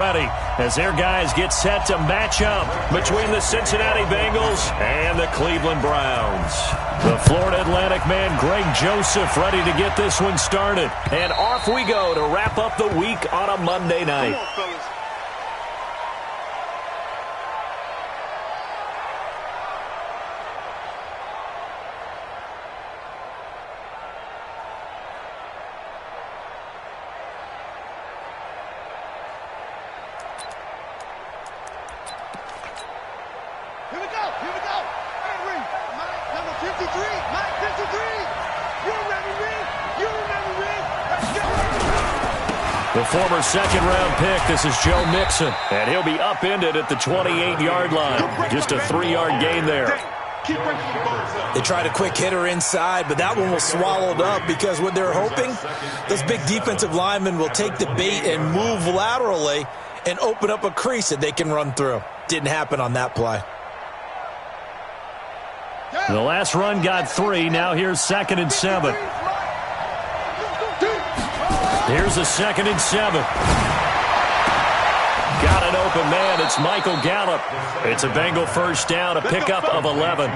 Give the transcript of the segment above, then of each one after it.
Ready as their guys get set to match up between the Cincinnati Bengals and the Cleveland Browns. The Florida Atlantic man, Greg Joseph, ready to get this one started. And off we go to wrap up the week on a Monday night. Come on, fellas. The former second-round pick, this is Joe Mixon, and he'll be upended at the 28-yard line. Just a 3-yard gain there. They tried a quick hitter inside, but that one was swallowed up because what they're hoping, those big defensive linemen will take the bait and move laterally and open up a crease that they can run through. Didn't happen on that play. The last run got 3. Now here's 2nd and 7. Here's a 2nd and 7. Got an open man. It's Michael Gallup. It's a Bengal first down, a pickup of 11.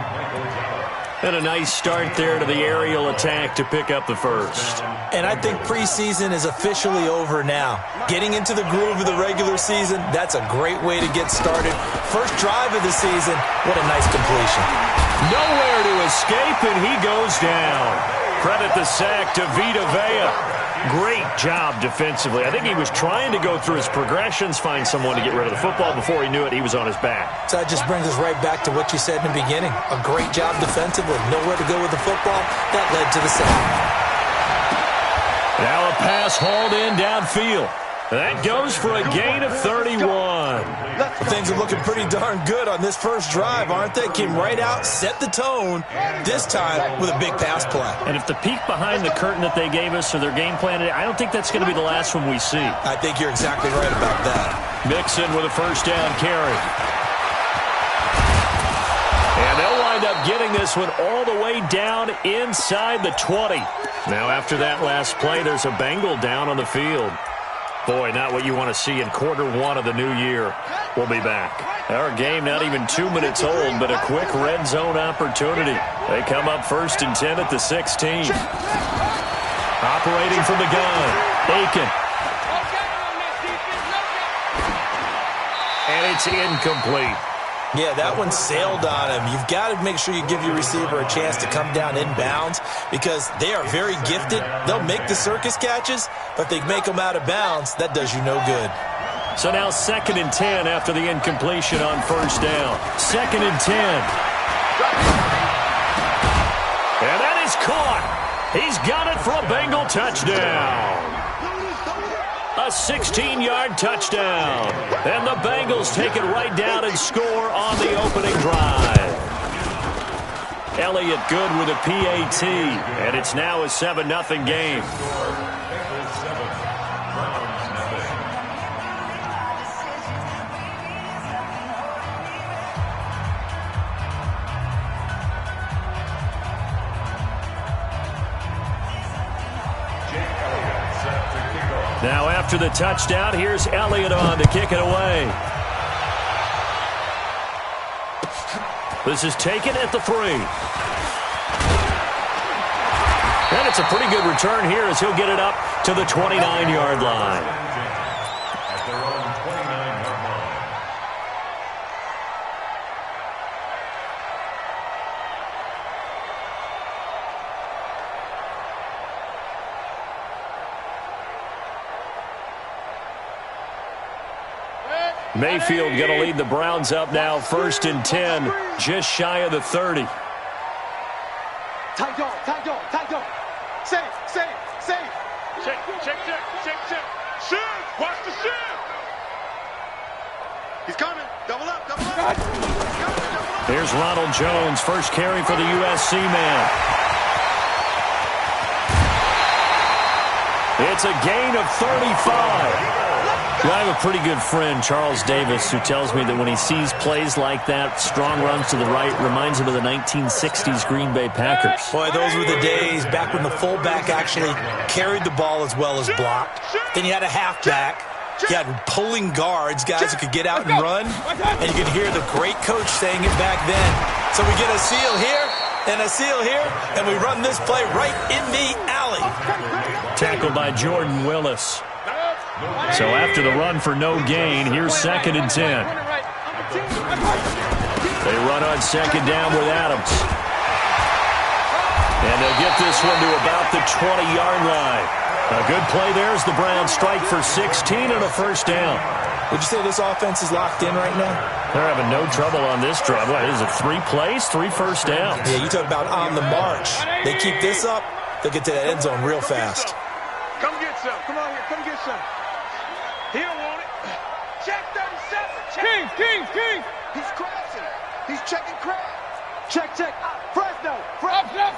And a nice start there to the aerial attack to pick up the first. And I think preseason is officially over now. Getting into the groove of the regular season, that's a great way to get started. First drive of the season, what a nice completion. Nowhere to escape, and he goes down. Credit the sack to Vita Vea. Great job defensively. I think he was trying to go through his progressions, find someone to get rid of the football. Before he knew it, he was on his back. So that just brings us right back to what you said in the beginning. A great job defensively. Nowhere to go with the football. That led to the sack. Now a pass hauled in downfield. That goes for a gain of 31. Things are looking pretty darn good on this first drive, aren't they? Came right out, set the tone, this time with a big pass play. And if the peek behind the curtain that they gave us or their game plan, I don't think that's going to be the last one we see. I think you're exactly right about that. Mixon with a first down carry. And they'll wind up getting this one all the way down inside the 20. Now after that last play, there's a Bengal down on the field. Boy, not what you want to see in quarter 1 of the new year. We'll be back. Our game not even 2 minutes old, but a quick red zone opportunity. They come up 1st and 10 at the 16. Operating from the gun, Aiken. And it's incomplete. Yeah, that one sailed on him. You've got to make sure you give your receiver a chance to come down inbounds because they are very gifted. They'll make the circus catches, but they make them out of bounds. That does you no good. So now 2nd and 10 after the incompletion on first down. 2nd and 10. And that is caught. He's got it for a Bengal touchdown. A 16-yard touchdown. And the Bengals take it right down and score on the opening drive. Elliott good with a PAT. And it's now a 7-0 game. Now after the touchdown, here's Elliott on to kick it away. This is taken at the 3. And it's a pretty good return here as he'll get it up to the 29-yard line. Mayfield going to lead the Browns up now, 1st and 10, just shy of the 30. Tight dog. Safe. Check. Shift. Watch the shift. He's coming. Double up. Here's Ronald Jones, first carry for the USC man. It's a gain of 35. I have a pretty good friend, Charles Davis, who tells me that when he sees plays like that, strong runs to the right, reminds him of the 1960s Green Bay Packers. Boy, those were the days back when the fullback actually carried the ball as well as blocked. Then you had a halfback He had pulling guards, guys who could get out and run, and you could hear the great coach saying it back then. So we get a seal here and a seal here, and we run this play right in the alley. Tackled by Jordan Willis. So after the run for no gain, here's 2nd and 10. They run on 2nd down with Adams. And they'll get this one to about the 20-yard line. A good play there as the Browns strike for 16 and a first down. Would you say this offense is locked in right now? They're having no trouble on this drive. What is it, 3 plays, 3 first downs? Yeah, you talk about on the march. They keep this up, they'll get to that end zone real fast. Come get some. Come on here. Come get some. He don't want it. Check 37. Check. King. He's crashing. He's checking crash. Check. Fresno. Kill.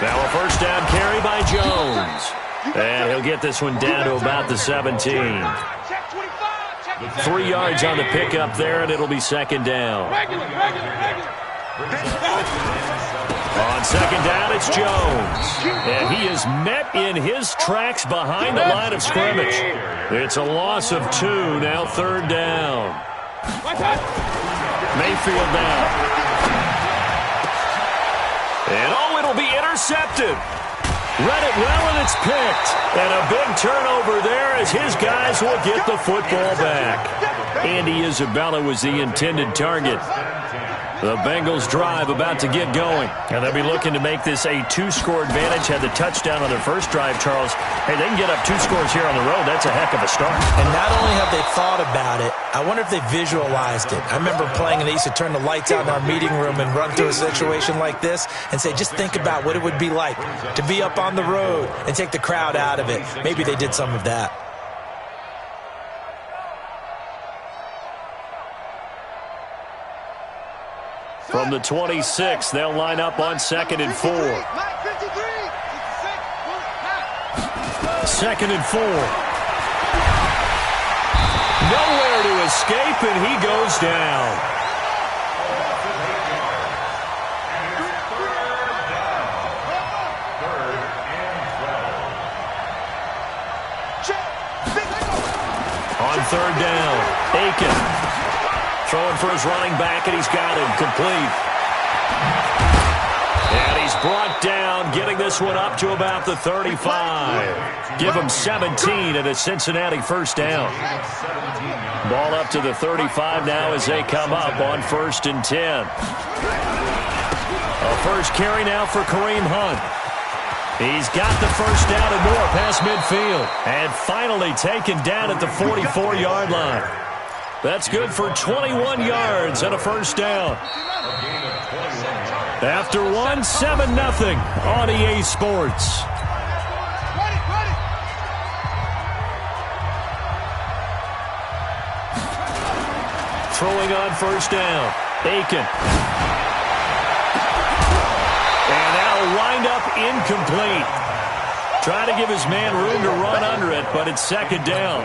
Now a first down carry by Jones. And he'll get this one down to about the 17. 3 yards on the pickup there, and it'll be 2nd down. On 2nd down, it's Jones. And he is met in his tracks behind the line of scrimmage. It's a loss of 2, now 3rd down. Mayfield now. And it'll be intercepted. Read it well, and it's picked. And a big turnover there as his guys will get the football back. Andy Isabella was the intended target. The Bengals drive about to get going. And they'll be looking to make this a 2-score advantage. Had the touchdown on their first drive, Charles. Hey, they can get up 2 scores here on the road. That's a heck of a start. And not only have they thought about it, I wonder if they visualized it. I remember playing, and they used to turn the lights out in our meeting room and run through a situation like this and say, just think about what it would be like to be up on the road and take the crowd out of it. Maybe they did some of that. From the 26, they'll line up on 2nd and 4. 2nd and 4. Nowhere to escape, and he goes down. On 3rd down, Aiken. Throwing for his running back, and he's got him complete. And he's brought down, getting this one up to about the 35. Give him 17 at a Cincinnati first down. Ball up to the 35 now as they come up on 1st and 10. A first carry now for Kareem Hunt. He's got the first down and more past midfield. And finally taken down at the 44-yard line. That's good for 21 yards and a first down. After 1, 7-0 on EA Sports. Throwing on first down, Aiken. And that'll wind up incomplete. Trying to give his man room to run under it, but it's 2nd down.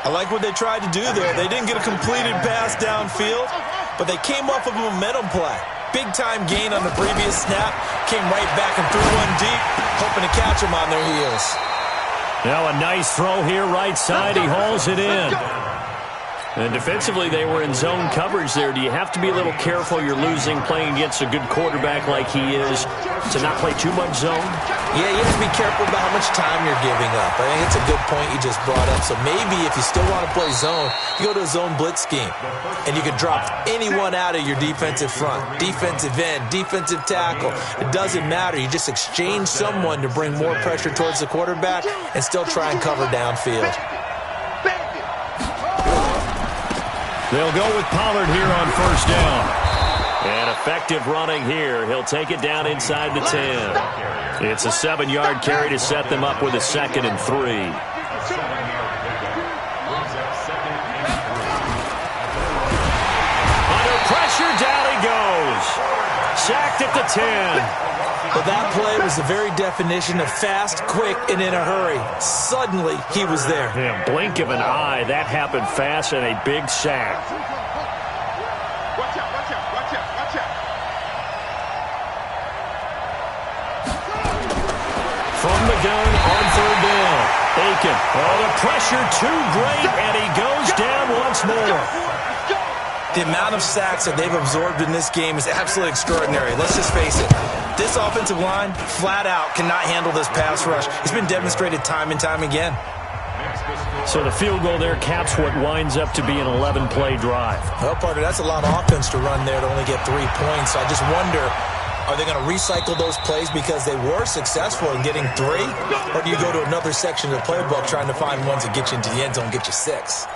I like what they tried to do there. They didn't get a completed pass downfield, but they came off of a momentum play. Big-time gain on the previous snap. Came right back and threw one deep, hoping to catch them on their heels. Now a nice throw here, right side. He hauls it in. And defensively, they were in zone coverage there. Do you have to be a little careful? You're losing, playing against a good quarterback like he is, to not play too much zone? Yeah, you have to be careful about how much time you're giving up. I think it's a good point you just brought up. So maybe if you still want to play zone, you go to a zone blitz scheme. And you can drop anyone out of your defensive front. Defensive end, defensive tackle. It doesn't matter. You just exchange someone to bring more pressure towards the quarterback and still try and cover downfield. They'll go with Pollard here on first down. And effective running here. He'll take it down inside the 10. It's a 7-yard carry to set them up with a 2nd and 3. Under pressure, down he goes. Sacked at the 10. But that play was the very definition of fast, quick, and in a hurry. Suddenly, he was there. Yeah, blink of an eye. That happened fast and a big sack. Watch out, watch out, watch out, watch out. From the gun on 3rd down. Aiken. Oh, the pressure too great, and he goes down once more. The amount of sacks that they've absorbed in this game is absolutely extraordinary. Let's just face it. This offensive line, flat out, cannot handle this pass rush. It's been demonstrated time and time again. So the field goal there caps what winds up to be an 11-play drive. Well, partner, that's a lot of offense to run there to only get 3 points. I just wonder, are they going to recycle those plays because they were successful in getting 3? Or do you go to another section of the playbook trying to find ones that get you into the end zone and get you 6?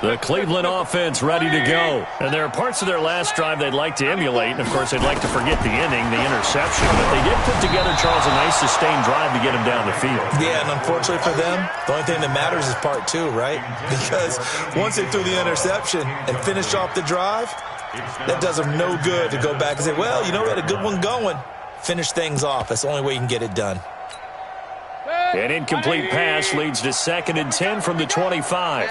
The Cleveland offense ready to go. And there are parts of their last drive they'd like to emulate. And, of course, they'd like to forget the inning, the interception. But they did put together, Charles, a nice sustained drive to get him down the field. Yeah, and unfortunately for them, the only thing that matters is part 2, right? Because once they threw the interception and finished off the drive, that does them no good to go back and say, well, you know, we had a good one going. Finish things off. That's the only way you can get it done. An incomplete pass leads to 2nd and 10 from the 25.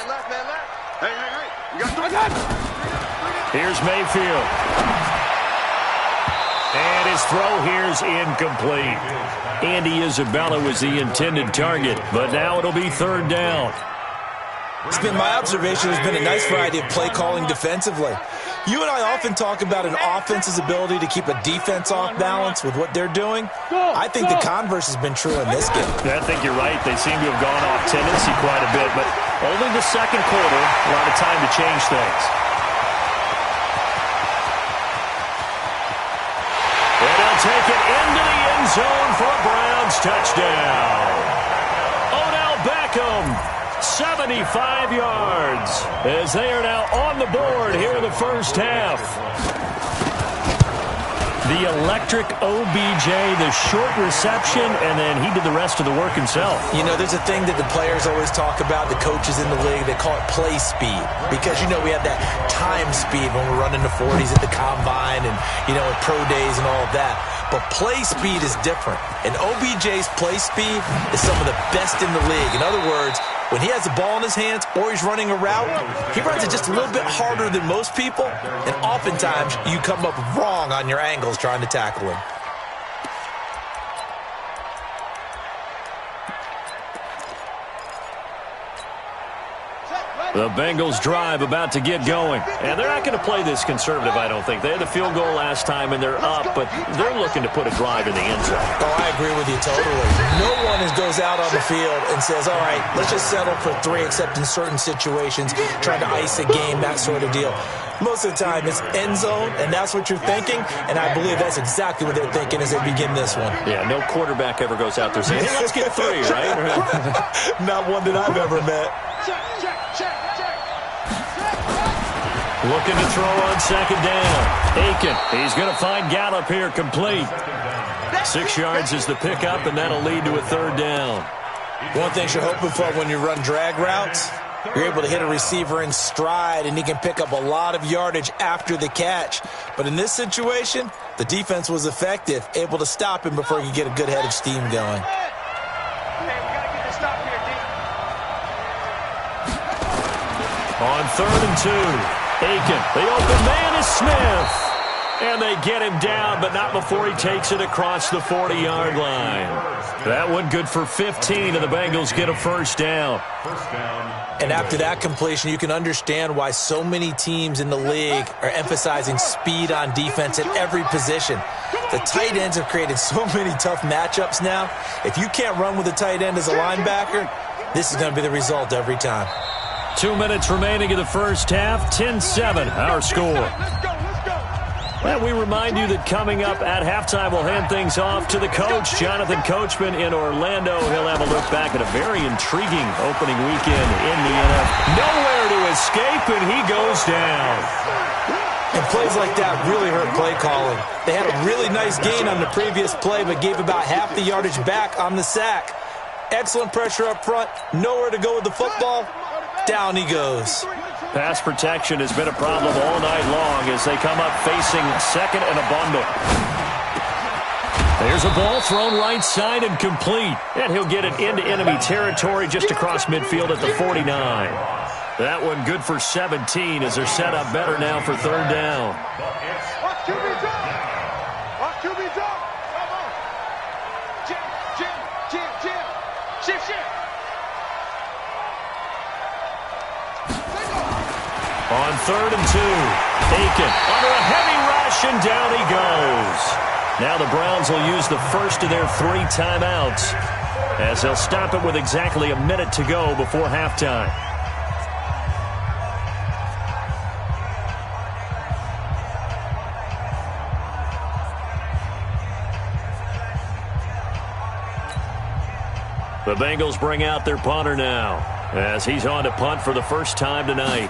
Here's Mayfield. And his throw here's incomplete. Andy Isabella was the intended target, but now it'll be 3rd down. It's been my observation. There's been a nice variety of play calling defensively. You and I often talk about an offense's ability to keep a defense off balance with what they're doing. I think the converse has been true in this game. I think you're right. They seem to have gone off tendency quite a bit, but only the 2nd quarter, a lot of time to change things. And they'll take it into the end zone for a Browns touchdown. Odell Beckham, 75 yards, as they are now on the board here in the first half. The electric OBJ, the short reception, and then he did the rest of the work himself. You know, there's a thing that the players always talk about, the coaches in the league, they call it play speed. Because, you know, we have that time speed when we're running the 40s at the combine and, you know, at pro days and all of that. But play speed is different. And OBJ's play speed is some of the best in the league. In other words, when he has the ball in his hands or he's running a route, he runs it just a little bit harder than most people, and oftentimes you come up wrong on your angles trying to tackle him. The Bengals drive about to get going. And they're not going to play this conservative, I don't think. They had the field goal last time, and they're up, but they're looking to put a drive in the end zone. Oh, I agree with you totally. No one goes out on the field and says, all right, let's just settle for 3, except in certain situations, trying to ice a game, that sort of deal. Most of the time, it's end zone, and that's what you're thinking, and I believe that's exactly what they're thinking as they begin this one. Yeah, no quarterback ever goes out there saying, hey, let's get 3, right? Not one that I've ever met. Looking to throw on 2nd down. Aiken, he's going to find Gallup here, complete. 6 yards is the pickup, and that'll lead to a 3rd down. One thing you're hoping for when you run drag routes, you're able to hit a receiver in stride, and he can pick up a lot of yardage after the catch. But in this situation, the defense was effective, able to stop him before he could get a good head of steam going. On 3rd and 2. Aiken, the open man is Smith. And they get him down, but not before he takes it across the 40-yard line. That one good for 15, and the Bengals get a 1st down. And after that completion, you can understand why so many teams in the league are emphasizing speed on defense at every position. The tight ends have created so many tough matchups now. If you can't run with a tight end as a linebacker, this is going to be the result every time. 2 minutes remaining in the first half. 10-7, our score. And we remind you that coming up at halftime, we'll hand things off to the coach, Jonathan Coachman in Orlando. He'll have a look back at a very intriguing opening weekend in the NFL. Nowhere to escape, and he goes down. And plays like that really hurt play calling. They had a really nice gain on the previous play, but gave about half the yardage back on the sack. Excellent pressure up front. Nowhere to go with the football. Down he goes. Pass protection has been a problem all night long as they come up facing 2nd and a bundle. There's a ball thrown right side and complete. And he'll get it into enemy territory just across midfield at the 49. That one good for 17 as they're set up better now for 3rd down. 3rd and 2. Aiken under a heavy rush, and down he goes. Now the Browns will use the first of their 3 timeouts, as they'll stop it with exactly a minute to go before halftime. The Bengals bring out their punter now, as he's on to punt for the first time tonight.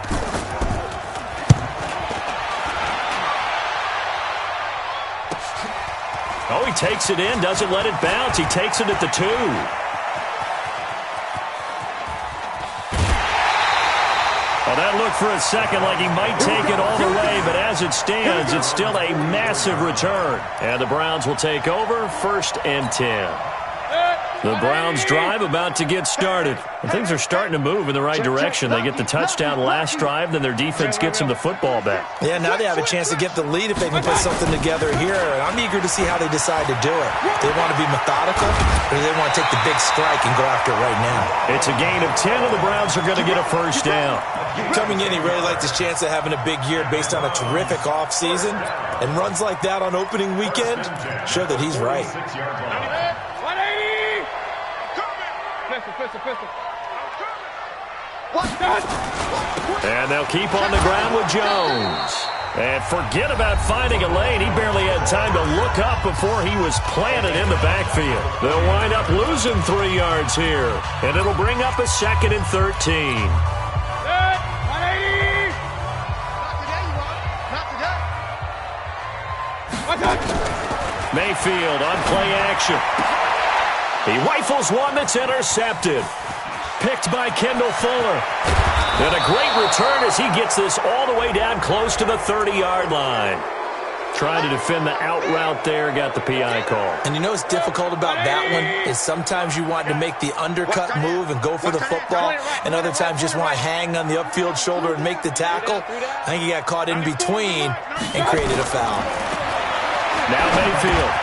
Oh, he takes it in, doesn't let it bounce. He takes it at the 2. Oh, that looked for a second like he might take it all the way, but as it stands, it's still a massive return. And the Browns will take over, 1st and 10. The Browns drive about to get started. And things are starting to move in the right direction. They get the touchdown last drive, then their defense gets them the football back. Yeah, now they have a chance to get the lead if they can put something together here. And I'm eager to see how they decide to do it. Do they want to be methodical, or do they want to take the big strike and go after it right now? It's a gain of 10, and the Browns are going to get a first down. Coming in, he really liked his chance of having a big year based on a terrific offseason. And runs like that on opening weekend show that he's right. And they'll keep on the ground with Jones. And forget about finding a lane. He barely had time to look up before he was planted in the backfield. They'll wind up losing 3 yards here. And it'll bring up a 2nd and 13. Mayfield on play action. He rifles one that's intercepted. Picked by Kendall Fuller. And a great return as he gets this all the way down close to the 30-yard line. Trying to defend the out route there, got the PI call. And you know what's difficult about that one is sometimes you want to make the undercut move and go for the football, and other times just want to hang on the upfield shoulder and make the tackle. I think he got caught in between and created a foul. Now Mayfield.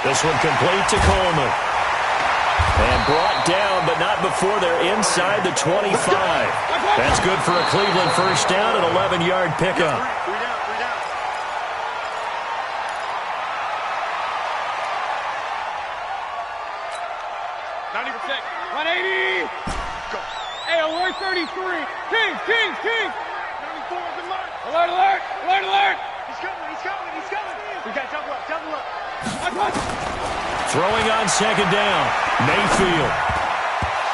This one complete to Coleman. And brought down, but not before they're inside the 25. That's good for a Cleveland first down, an 11-yard pickup. Hey, alert 33. Kings. Alert, alert, alert, alert. He's coming. We got double up. Throwing on 2nd down, Mayfield.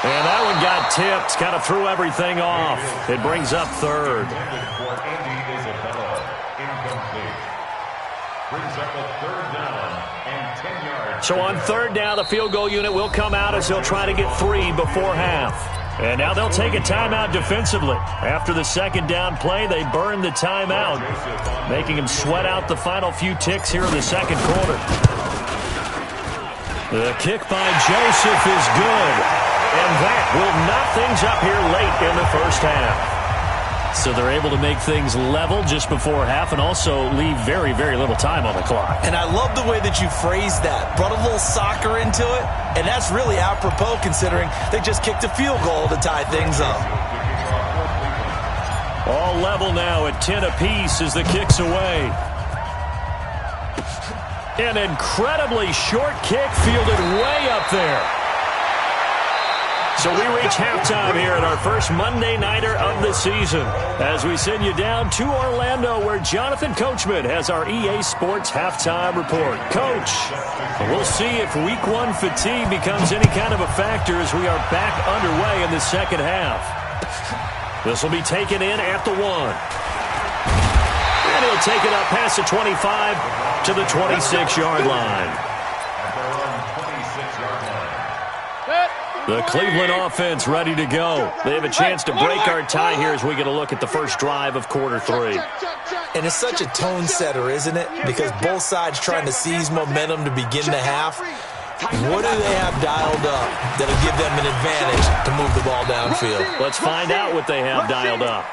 And that one got tipped, kind of threw everything off. It brings up 3rd. So on 3rd down, the field goal unit will come out as they'll try to get 3 before half. And now they'll take a timeout defensively. After the 2nd down play, they burn the timeout, making them sweat out the final few ticks here in the 2nd quarter. The kick by Joseph is good, and that will knock things up here late in the first half. So they're able to make things level just before half and also leave very, very little time on the clock. And I love the way that you phrased that. Brought a little soccer into it, and that's really apropos considering they just kicked a field goal to tie things up. All level now at 10 apiece as the kick's away. An incredibly short kick fielded way up there. So we reach halftime here at our first Monday Nighter of the season as we send you down to Orlando where Jonathan Coachman has our EA Sports Halftime Report. Coach, we'll see if Week 1 fatigue becomes any kind of a factor as we are back underway in the second half. This will be taken in at the 1. And he'll take it up past the 25 to the 26-yard line. The Cleveland offense ready to go. They have a chance to break our tie here as we get a look at the first drive of quarter 3. And it's such a tone setter, isn't it? Because both sides trying to seize momentum to begin the half. What do they have dialed up that'll give them an advantage to move the ball downfield? Let's find out what they have dialed up.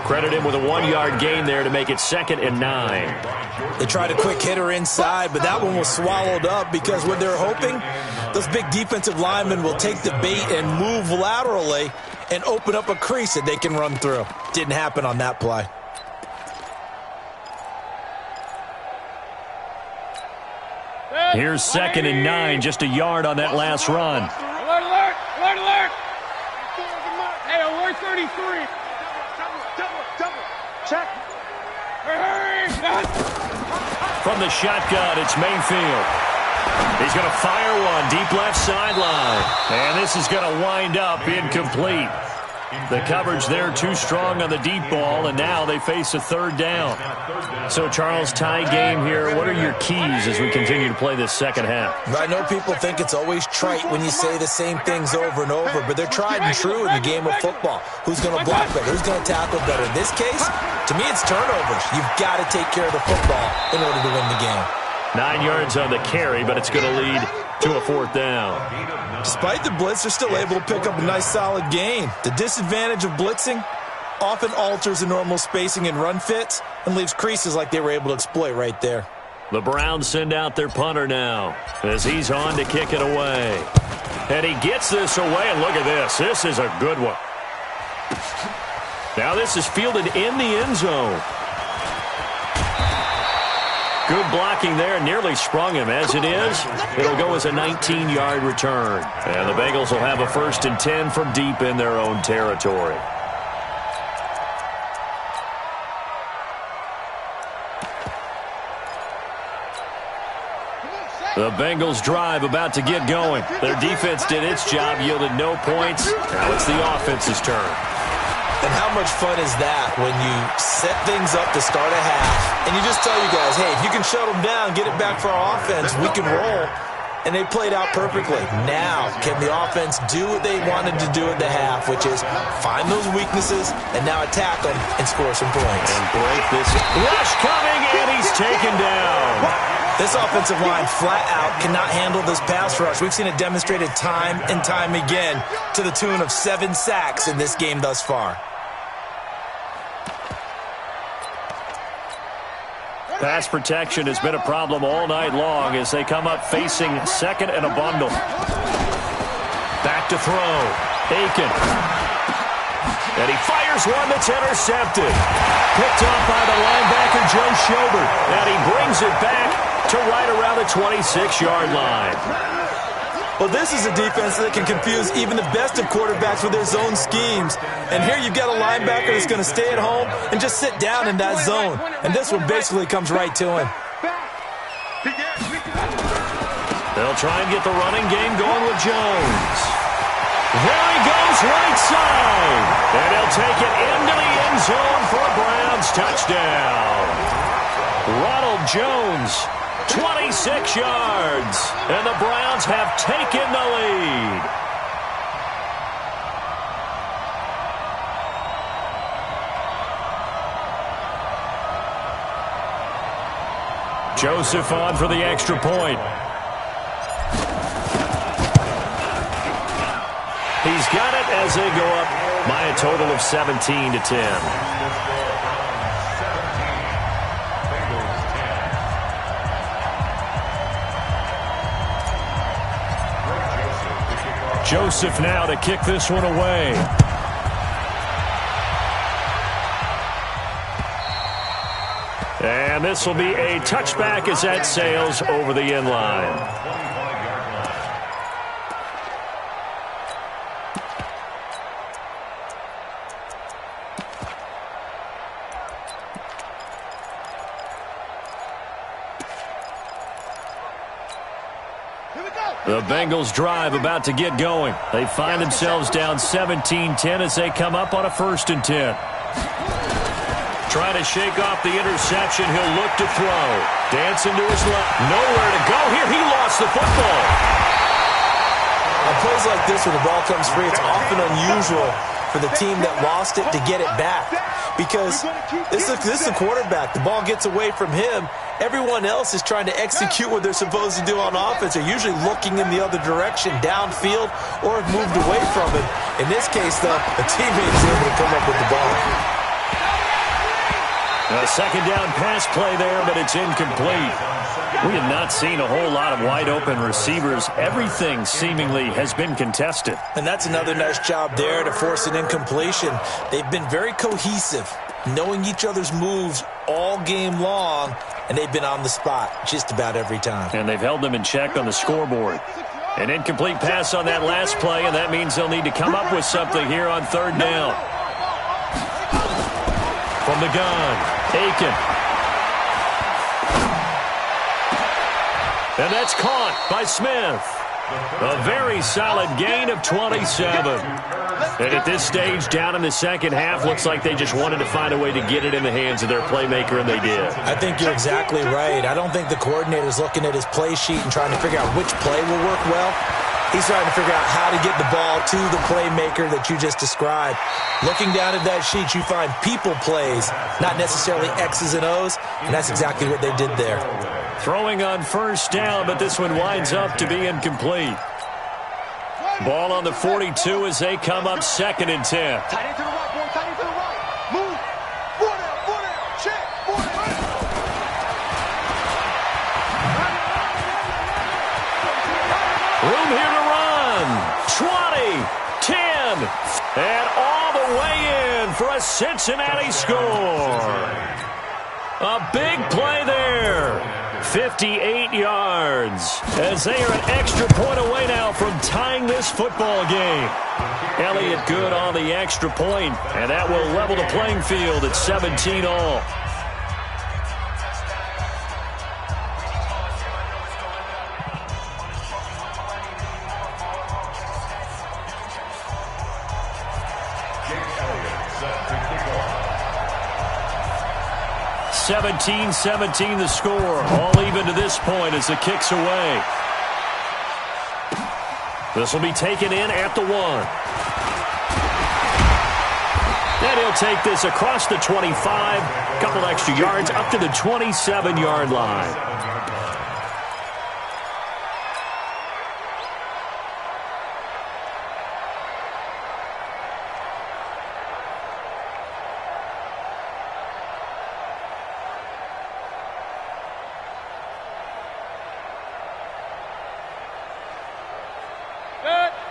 Credit him with a 1-yard gain there to make it 2nd and 9. They tried a quick hitter inside, but that one was swallowed up because what they're hoping, those big defensive linemen will take the bait and move laterally and open up a crease that they can run through. Didn't happen on that play. Here's 2nd and 9, just a yard on that last run. Alert, alert, alert, alert. Hey, alert 33. Double. Check. Hurry. From the shotgun, it's Mayfield. He's going to fire one deep left sideline. And this is going to wind up incomplete. The coverage there too strong on the deep ball, and now they face a 3rd down. So, Charles, tie game here. What are your keys as we continue to play this second half? I know people think it's always trite when you say the same things over and over, but they're tried and true in the game of football. Who's going to block better? Who's going to tackle better? In this case, to me, it's turnovers. You've got to take care of the football in order to win the game. 9 yards on the carry, but it's going to lead to a 4th down. Despite the blitz, they're still able to pick up a nice, solid gain. The disadvantage of blitzing often alters the normal spacing and run fits and leaves creases like they were able to exploit right there. The Browns send out their punter now as he's on to kick it away. And he gets this away, and look at this. This is a good one. Now this is fielded in the end zone. Good blocking there, nearly sprung him. As it is, it'll go as a 19-yard return. And the Bengals will have a 1st and 10 from deep in their own territory. The Bengals drive about to get going. Their defense did its job, yielded no points. Now it's the offense's turn. And how much fun is that when you set things up to start a half and you just tell you guys, hey, if you can shut them down, get it back for our offense, we can roll. And they played out perfectly. Now, can the offense do what they wanted to do at the half, which is find those weaknesses and now attack them and score some points. And break this. Rush coming, and he's taken down. This offensive line flat out cannot handle this pass rush. We've seen it demonstrated time and time again to the tune of 7 sacks in this game thus far. Pass protection has been a problem all night long as they come up facing 2nd and a bundle. Back to throw. Aiken. And he fires one that's intercepted. Picked off by the linebacker, Joe Schobert. And he brings it back to right around the 26-yard line. Well, this is a defense that can confuse even the best of quarterbacks with their zone schemes. And here you've got a linebacker that's going to stay at home and just sit down in that zone. And this one basically comes right to him. They'll try and get the running game going with Jones. There he goes, right side. And he'll take it into the end zone for a Browns touchdown. Ronald Jones, 26 yards. And the Browns have taken the lead. Joseph on for the extra point. He's got it as they go up by a total of 17-10. Joseph now to kick this one away. And this will be a touchback as that sails over the end line. The Bengals drive about to get going. They find themselves down 17-10 as they come up on a 1st and 10. Trying to shake off the interception. He'll look to throw. Dancing to his left. Nowhere to go here. He lost the football. On plays like this where the ball comes free, it's often unusual for the team that lost it to get it back. Because this is the quarterback. The ball gets away from him. Everyone else is trying to execute what they're supposed to do on offense. They're usually looking in the other direction, downfield, or have moved away from it. In this case, though, a teammate is able to come up with the ball. A second down pass play there, but it's incomplete. We have not seen a whole lot of wide-open receivers. Everything seemingly has been contested. And that's another nice job there to force an incompletion. They've been very cohesive, knowing each other's moves all game long, and they've been on the spot just about every time. And they've held them in check on the scoreboard. An incomplete pass on that last play, and that means they'll need to come up with something here on third down. From the gun, Aiken. And that's caught by Smith. A very solid gain of 27. And at this stage, down in the second half, looks like they just wanted to find a way to get it in the hands of their playmaker, and they did. I think you're exactly right. I don't think the coordinator's looking at his play sheet and trying to figure out which play will work well. He's trying to figure out how to get the ball to the playmaker that you just described. Looking down at that sheet, you find people plays, not necessarily X's and O's, and that's exactly what they did there. Throwing on first down, but this one winds up to be incomplete. Ball on the 42 as they come up 2nd and 10. Tight end to the right, boy. Tight end to the right. Move. 4 down. Check. 4 down. Room here to run. 20, 10, and all the way in for a Cincinnati score. A big play there. 58 yards as they are an extra point away now from tying this football game. Elliott good on the extra point, and that will level the playing field at 17 all. Elliott, 17-17 the score. All even to this point as the kick's away. This will be taken in at the 1. And he'll take this across the 25. Couple extra yards up to the 27-yard line.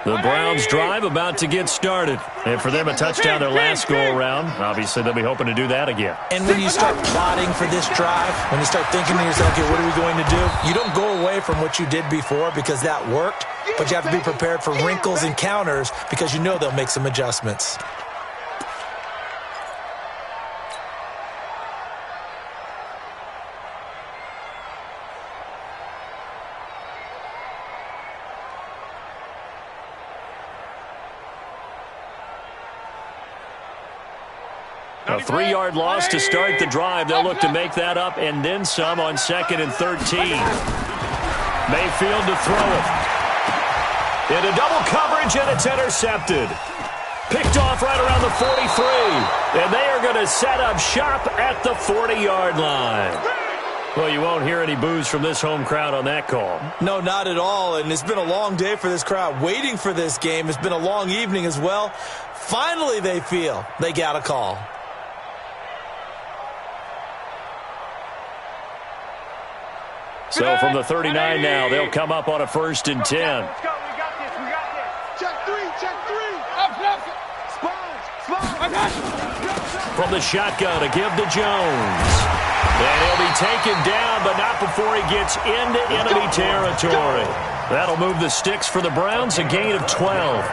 The Browns drive about to get started. And for them, a touchdown their last go-around. Obviously, they'll be hoping to do that again. And when you start plotting for this drive, when you start thinking to yourself, okay, what are we going to do? You don't go away from what you did before because that worked, but you have to be prepared for wrinkles and counters because you know they'll make some adjustments. A 3-yard loss to start the drive. They'll look to make that up and then some on 2nd and 13. Mayfield to throw it. Into double coverage, and it's intercepted. Picked off right around the 43. And they are going to set up shop at the 40-yard line. Well, you won't hear any boos from this home crowd on that call. No, not at all. And it's been a long day for this crowd. Waiting for this game. It's been a long evening as well. Finally, they feel they got a call. So from the 39 now, they'll come up on a 1st and 10. Let's go. We got this. We got this. Check 3. Check 3. Sponge. From the shotgun to give to Jones. And he'll be taken down, but not before he gets into enemy territory. That'll move the sticks for the Browns, a gain of 12.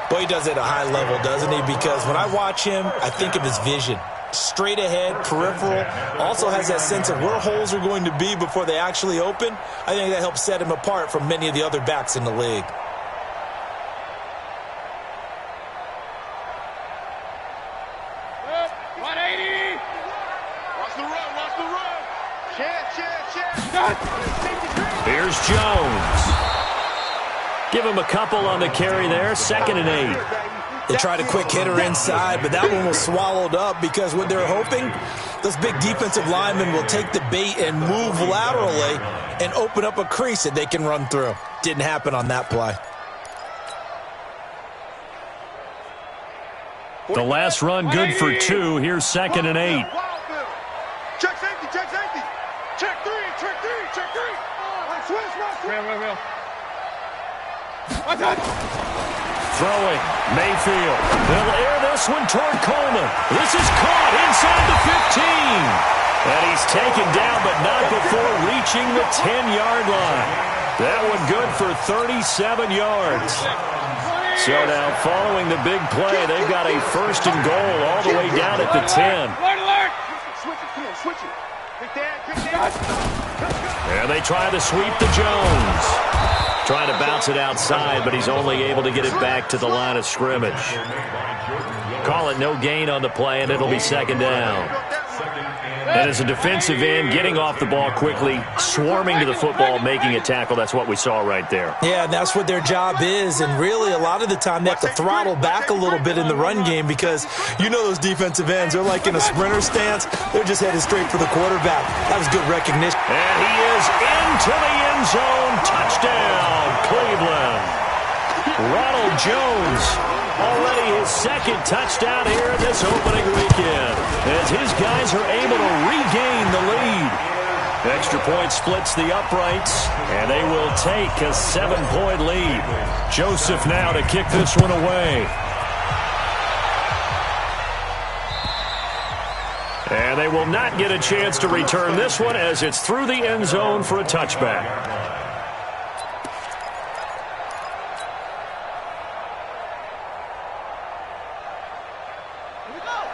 Boy, he does it at a high level, doesn't he? Because when I watch him, I think of his vision. Straight ahead, peripheral, also has that sense of where holes are going to be before they actually open. I think that helps set him apart from many of the other backs in the league. Here's Jones. Give him a couple on the carry there. 2nd and 8. They tried a quick hitter inside, but that one was swallowed up because what they're hoping, those big defensive linemen will take the bait and move laterally and open up a crease that they can run through. Didn't happen on that play. The last run good for 2. Here's 2nd and 8. Check safety. Check safety. Check 3. Check 3. Check 3. Switch. Real. What's that? Throwing, Mayfield. They'll air this one toward Coleman. This is caught inside the 15. And he's taken down, but not before reaching the 10-yard line. That one good for 37 yards. So now, following the big play, they've got a first and goal all the way down at the 10. And they try to sweep to Jones. Trying to bounce it outside, but he's only able to get it back to the line of scrimmage. Call it no gain on the play, and it'll be second down. And as a defensive end, getting off the ball quickly, swarming to the football, making a tackle, that's what we saw right there. Yeah, that's what their job is, and really a lot of the time they have to throttle back a little bit in the run game because you know those defensive ends, they're like in a sprinter stance. They're just headed straight for the quarterback. That was good recognition. And he is into the end zone. Touchdown, Cleveland. Ronald Jones, already his second touchdown here in this opening weekend, as his guys are able to regain the lead. Extra point splits the uprights, and they will take a 7-point lead. Joseph now to kick this one away. And they will not get a chance to return this one as it's through the end zone for a touchback.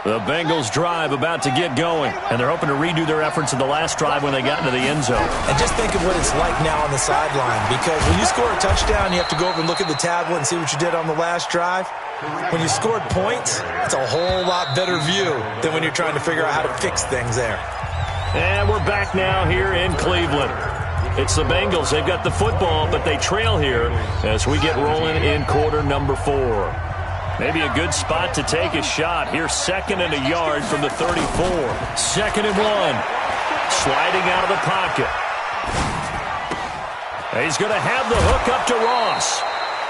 The Bengals drive about to get going, and they're hoping to redo their efforts in the last drive when they got into the end zone. And just think of what it's like now on the sideline, because when you score a touchdown, you have to go over and look at the tablet and see what you did on the last drive. When you scored points, it's a whole lot better view than when you're trying to figure out how to fix things there. And we're back now here in Cleveland. It's the Bengals. They've got the football, but they trail here as we get rolling in quarter number 4. Maybe a good spot to take a shot. Here's second and a yard from the 34. Second and 1. Sliding out of the pocket. He's going to have the hook up to Ross.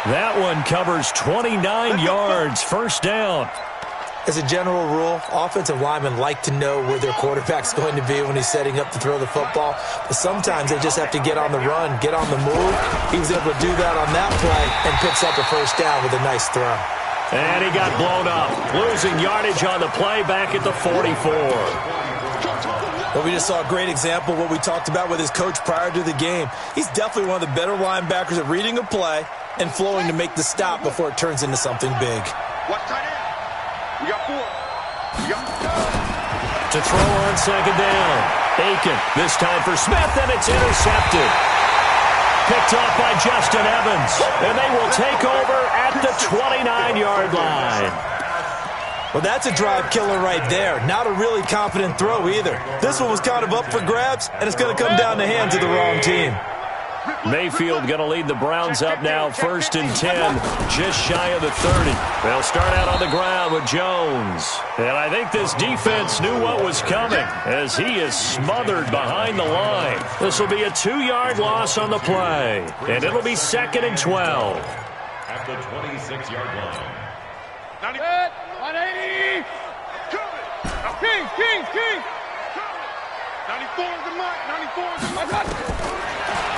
That one covers 29 yards. First down. As a general rule, offensive linemen like to know where their quarterback's going to be when he's setting up to throw the football. But sometimes they just have to get on the run, get on the move. He was able to do that on that play and picks up a first down with a nice throw. And he got blown up, losing yardage on the play back at the 44. Well, we just saw a great example of what we talked about with his coach prior to the game. He's definitely one of the better linebackers at reading a play and flowing to make the stop before it turns into something big. Watch tight end. We got 4. We got 4. To throw on second down. Aiken, this time for Smith, and it's intercepted. Picked off by Justin Evans, and they will take over at the 29-yard line. Well, that's a drive killer right there. Not a really confident throw either. This one was kind of up for grabs, and it's going to come down the hands of the wrong team. Mayfield going to lead the Browns up now, first and 10, just shy of the 30. They'll start out on the ground with Jones. And I think this defense knew what was coming as he is smothered behind the line. This will be a 2-yard loss on the play, and it'll be second and 12. At the 26-yard line. 180. King. 94 is the mark. 94 is the mark.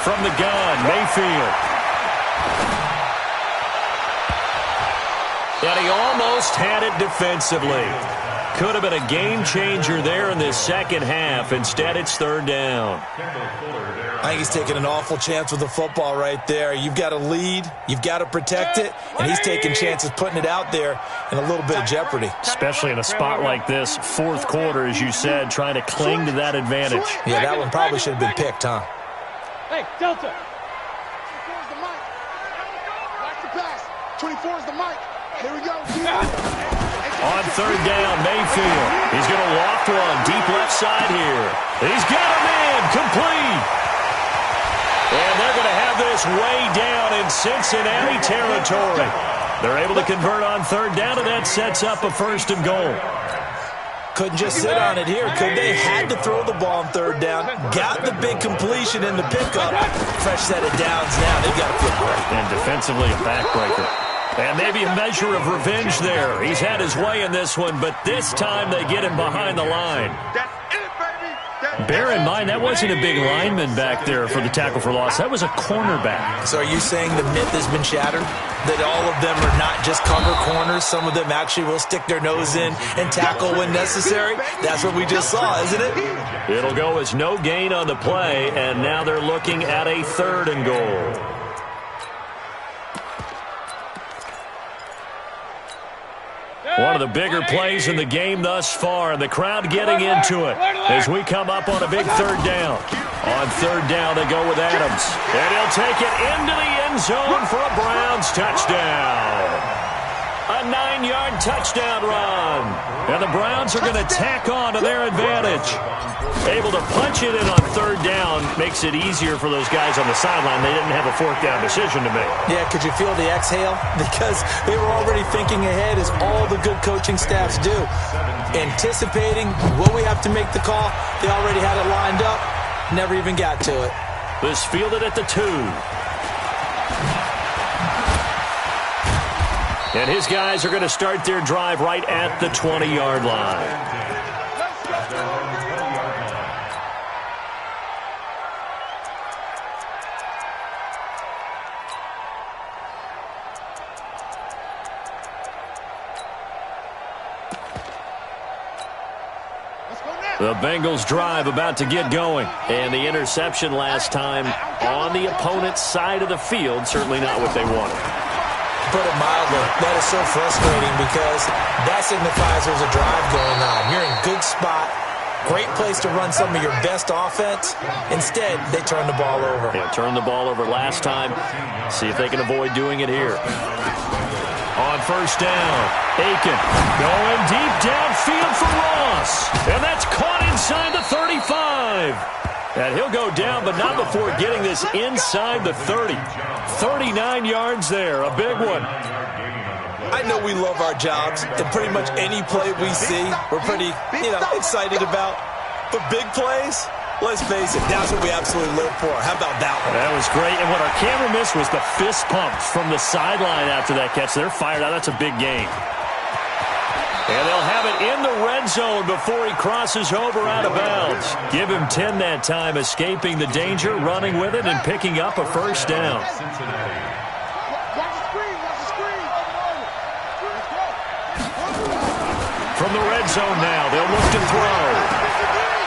From the gun, Mayfield. And he almost had it defensively. Could have been a game changer there in this second half. Instead, it's third down. I think he's taking an awful chance with the football right there. You've got to lead, you've got to protect it, and he's taking chances putting it out there in a little bit of jeopardy. Especially in a spot like this, fourth quarter, as you said, trying to cling to that advantage. Yeah, that one probably should have been picked, huh? Hey, Delta. 24 is the mic. Watch the pass. 24 is the mic. Here we go. On third down, Mayfield. He's going to loft one deep left side here. He's got him in. Complete. And they're going to have this way down in Cincinnati territory. They're able to convert on third down, and that sets up a first and goal. Couldn't just sit on it here, could they? Had to throw the ball on third down. Got the big completion in the pickup. Fresh set of downs now. They've got to feel great. And defensively, a backbreaker. And maybe a measure of revenge there. He's had his way in this one, but this time they get him behind the line. Bear in mind, that wasn't a big lineman back there for the tackle for loss. That was a cornerback. So are you saying the myth has been shattered? That all of them are not just cover corners? Some of them actually will stick their nose in and tackle when necessary? That's what we just saw, isn't it? It'll go as no gain on the play, and now they're looking at a 3rd and goal. One of the bigger plays in the game thus far, and the crowd getting into it as we come up on a big 3rd down. On 3rd down, they go with Adams. And he'll take it into the end zone for a Browns touchdown. A 9-yard touchdown run. And the Browns are going to tack on to their advantage. Able to punch it in on 3rd down makes it easier for those guys on the sideline. They didn't have a 4th down decision to make. Yeah, could you feel the exhale? Because they were already thinking ahead, as all the good coaching staffs do. Anticipating, will we have to make the call? They already had it lined up. Never even got to it. This fielded at the 2. And his guys are going to start their drive right at the 20-yard line. The Bengals drive about to get going. And the interception last time on the opponent's side of the field, certainly not what they wanted. Put it mildly, that is so frustrating because that signifies there's a drive going on. You're in good spot, great place to run some of your best offense. Instead, they turn the ball over. Yeah, turned the ball over last time. See if they can avoid doing it here. On 1st down, Aiken going deep downfield for Ross. And that's caught inside the 35. And he'll go down, but not before getting this inside the 30. 39 yards there, a big one. I know we love our jobs, and pretty much any play we see, we're pretty, excited about. But big plays, let's face it, that's what we absolutely live for. How about that one? That was great, and what our camera missed was the fist pumps from the sideline after that catch. They're fired out. That's a big gain. And they'll have it in the red zone before he crosses over out of bounds. Give him 10 that time, escaping the danger, running with it, and picking up a 1st down. From the red zone now, they'll look to throw.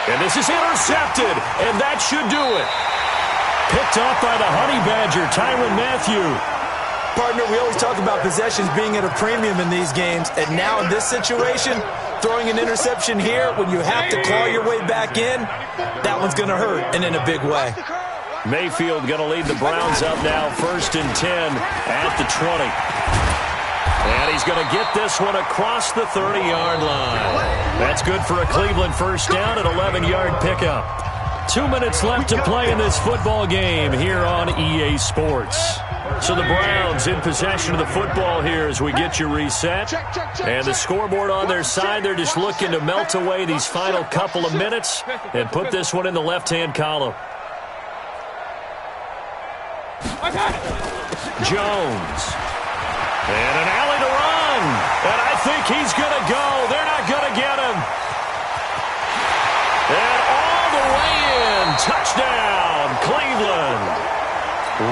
And this is intercepted, and that should do it. Picked off by the Honey Badger, Tyrann Mathieu. Partner, we always talk about possessions being at a premium in these games, and now in this situation, throwing an interception here when you have to claw your way back in, that one's going to hurt, and in a big way. Mayfield going to lead the Browns up now, 1st and 10 at the 20. And he's going to get this one across the 30-yard line. That's good for a Cleveland 1st down, an 11-yard pickup. 2 minutes left to play in this football game here on EA Sports. So the Browns in possession of the football here as we get you reset. And the scoreboard on their side, they're just looking to melt away these final couple of minutes and put this one in the left-hand column. Jones. And an alley to run. And I think he's going to go. They're not going to get him. And all the way in. Touchdown, Cleveland.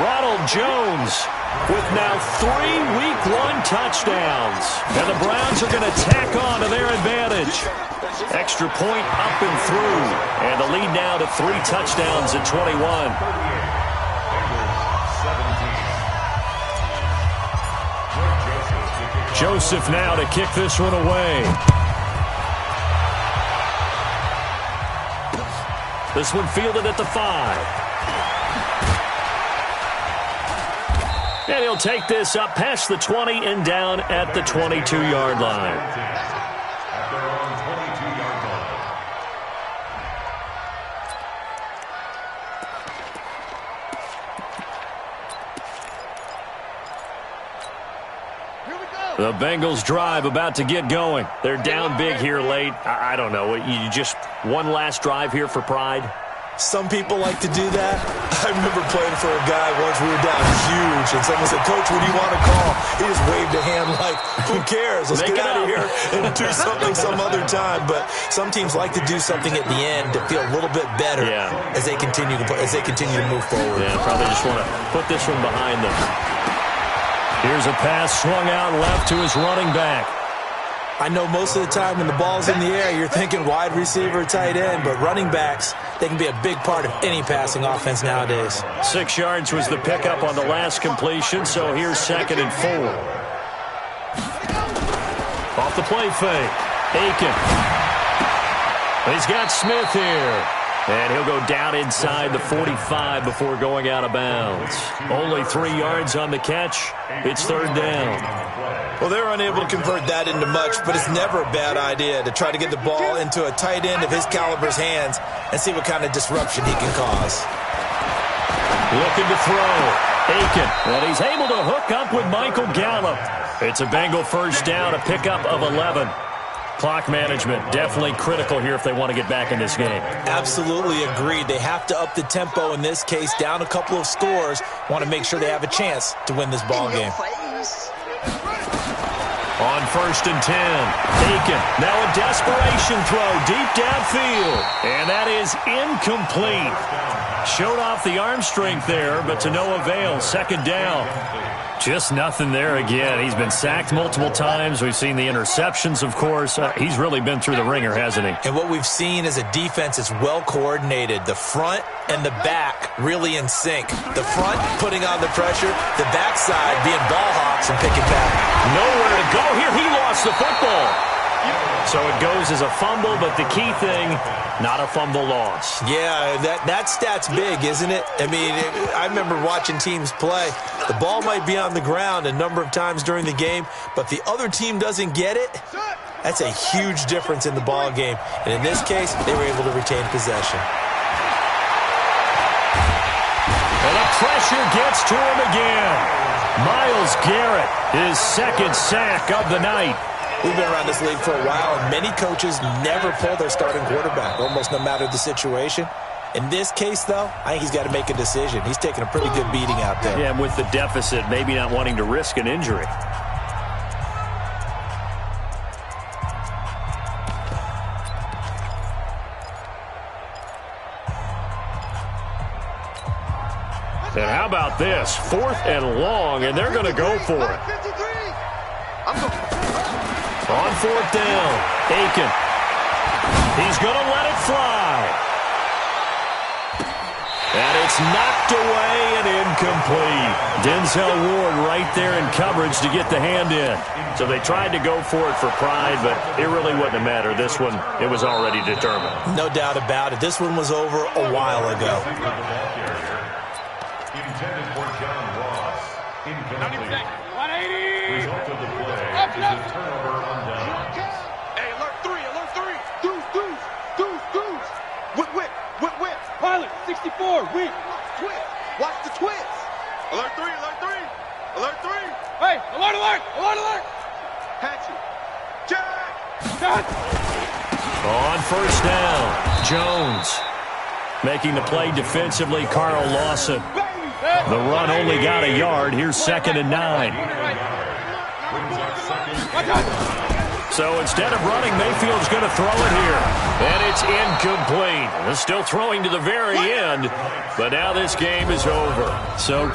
Ronald Jones with now 3 Week 1 touchdowns. And the Browns are going to tack on to their advantage. Extra point up and through. And the lead now to 3 touchdowns at 21. Joseph now to kick this one away. This one fielded at the 5. And he'll take this up past the 20 and down at the 22-yard line. The Bengals drive about to get going. They're down big here late. I don't know. You just one last drive here for pride? Some people like to do that. I remember playing for a guy once. We were down huge, and someone said, "Coach, what do you want to call?" He just waved a hand like, "Who cares? Let's get out of here and do something some other time." But some teams like to do something at the end to feel a little bit better as they continue to play, as they continue to move forward. Yeah, probably just want to put this one behind them. Here's a pass swung out left to his running back. I know most of the time when the ball's in the air, you're thinking wide receiver, tight end, but running backs, they can be a big part of any passing offense nowadays. 6 yards was the pickup on the last completion, so here's 2nd and 4. Off the play fake. Aiken. He's got Smith here. And he'll go down inside the 45 before going out of bounds. Only 3 yards on the catch. It's 3rd down. Well, they're unable to convert that into much, but it's never a bad idea to try to get the ball into a tight end of his caliber's hands and see what kind of disruption he can cause. Looking to throw. Aiken. And he's able to hook up with Michael Gallup. It's a Bengal first down, a pickup of 11. Clock management definitely critical here if they want to get back in this game. Absolutely agreed. They have to up the tempo in this case, down a couple of scores. Want to make sure they have a chance to win this ball game. On 1st and 10, Aiken. Now a desperation throw deep downfield. And that is incomplete. Showed off the arm strength there, but to no avail. 2nd down. Just nothing there again. He's been sacked multiple times. We've seen the interceptions, of course. He's really been through the ringer, hasn't he? And what we've seen is a defense that's well coordinated. The front and the back really in sync. The front putting on the pressure, the backside being ball hawks and picking back. Nowhere to go here. He lost the football. So it goes as a fumble, but the key thing, not a fumble loss. Yeah, that stat's big, isn't it? I mean, I remember watching teams play. The ball might be on the ground a number of times during the game, but if the other team doesn't get it, that's a huge difference in the ball game. And in this case, they were able to retain possession. And the pressure gets to him again. Myles Garrett, his 2nd sack of the night. We've been around this league for a while, and many coaches never pull their starting quarterback, almost no matter the situation. In this case, though, I think he's got to make a decision. He's taking a pretty good beating out there. Yeah, and with the deficit, maybe not wanting to risk an injury. And how about this? 4th and long, and they're going to go for it. On 4th down, Aiken. He's going to let it fly. And it's knocked away and incomplete. Denzel Ward right there in coverage to get the hand in. So they tried to go for it for pride, but it really wouldn't have mattered. This one, it was already determined. No doubt about it. This one was over a while ago. Intended for John Ross. Incomplete. 180. Result of the play is a turnover on down. Hey, alert 3, alert 3. Deuce. Whip. Pilot, 64, whip. Twist. Watch the twist. Alert 3. Hey, alert. Hatchet. Jack. Shot. On 1st down, Jones. Making the play defensively, Carl Lawson. The run only got a yard. Here's 2nd and 9. So instead of running, Mayfield's going to throw it here. And it's incomplete. They're still throwing to the very end. But now this game is over. So